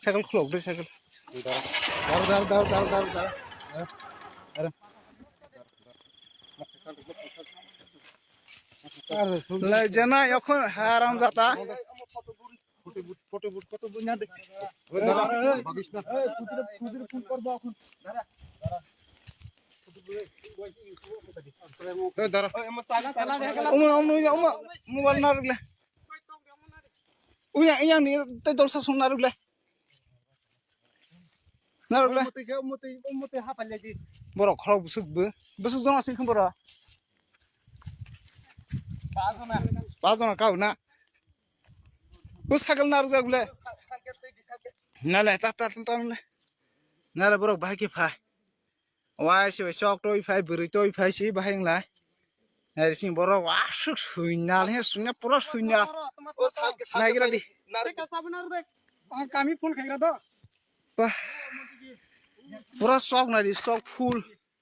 cycle खुलौदो cycle दार ले जना এখন আরাম जाता ফটো বুট না দে বাগিস না কুদির ফোন করব এখন দাঁড়া মোবাইল না রগলে উইয়া ইয়া নি তাই দলসা শুন না রগলে না রগলে মতে হাপালে দি বড় খরাব বুসুক জন আছে খবর পাঁচজন কাউ না ও ছাগল না রগলে নালে তা নালে বড় ভাই কি ফাই ওয়াই সে শক টই ফাই বুরি টই ফাই সি বাহাইংলা আরে সিং বড় ওয়াসুক সুইনাল হে সুইনা পুরো সুইনা ও নাইগরা দি নারে কাসাবনার রে কামি ফুল খাইরা তো পুরো শক না দি শক ফুল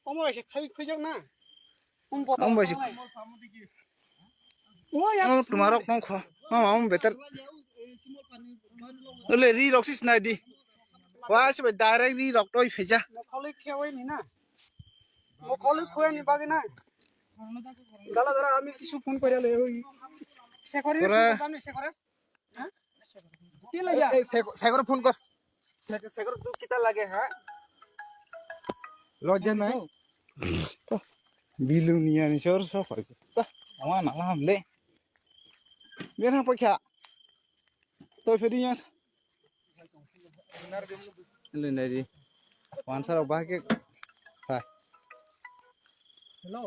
কম হইছে খাই যাও না কম হইছে ওয়া তোমারও কম খ মাম বেটার ওলে রি রক্সিস নাই দি ওয়া সে ডাইরেক্ট রি রক টই ফেজা মখলে খেওই নি না মখলে খোয় নি বাগে না গালা ধরা আমি কিছু ফোন কইরালে ওই শেখরে সামনে শেখরে হ্যাঁ কি লাগা এই শেখরে ফোন কর শেখরে তুই কিতা লাগে হ্যাঁ লজ্জা নাই বিলুনিয়া নি সর সব হয় আমা না হামলে বেনা পয়সা তো ফেরিয়া ले नहीं दी आंसर अब बाकी हां हेलो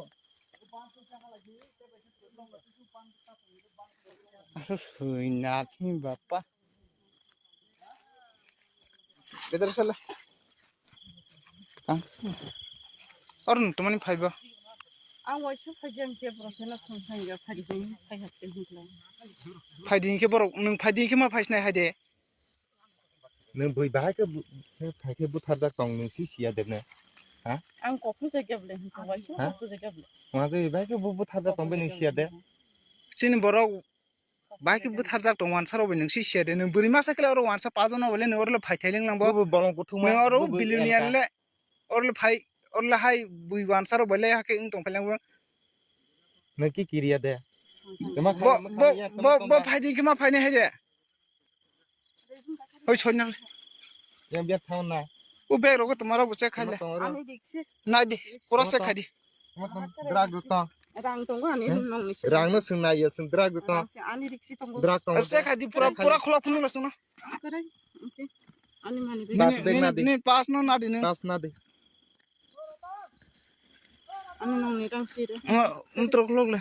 सुइना थी बापा इधर चल और तुमने फाइबा आं वाइस फाइजन के प्रसेला संसांगा फाइदिं फाइहाते हुला फाइदिं के बर नों फाइदिं के मा फाइसनाय हादे नों बै बाहायके फाइके बुथारदा दं नों सिसिया देनो हा आं कखु जायगाबले होनबाय कखु जायगाबले मा गै बाहायके बुथारदा दं बे नों सिया दे सिन बर बाइक बुथारजा दं आंसर अब नों सिसिया दे नों बोरि मा साइकेल और आंसर पाजन बले नों और फाइथाइलिं लांबो बलं गुथुमा नों और बिलियनियर ले और फाइ और हाय बुइ आंसर बले हाके इन दं फैलांबो नों की किरिया दे बो फाइदिं के मा फाइने हाय दे ओइ छोइना ये बिया थाउ ना ओ बेग रगो तुम्हारा बच्चा खा ले आनि दिक्से ना दे पूरा से खा दे मतलब द्राग दुता रां दंग आनि नंनि रां न सोंना ये सों द्राग दुता आनि दिक्से दंग द्राग दं से खा दे पूरा खुला फुन लसो ना करे ओके आनि मानि ने पास ना दे ने पास ना दे आनि नंनि रां सिरे उन्त्र लोग ले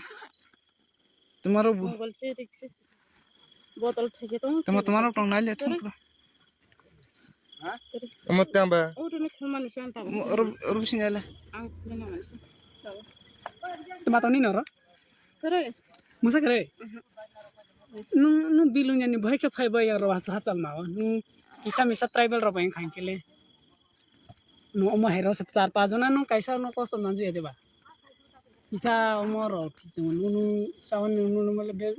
तुम्हारा मोबाइल से दिक्से बोतल थेजे तो तुम्हारा टंग ना ले तुम मत तांबा ओरने खमानि शांता और सिनाले आं खुलेना मानसि तुम तो नहीं नरो करे मुसा करे नु बिलुnya ni भाई के फाइबा यार वास हाचल ना नु किसा मिसा ट्राइबल रो बाय खाइ केले नु अम हेरो सब 4-5 जना नु कैसा नु कष्ट ना जे देबा किसा अमर ठीक नु चावन नु मतलब बे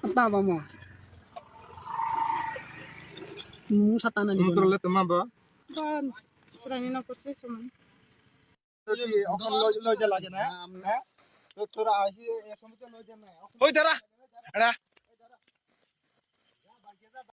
अपना बामो musatana di मुत्रले तमा बा kan serani na kotse suman तो ये अपन लॉज लॉज लागे ना तो थोड़ा आही ये समय तो लॉज ना ओइ दरा एड़ा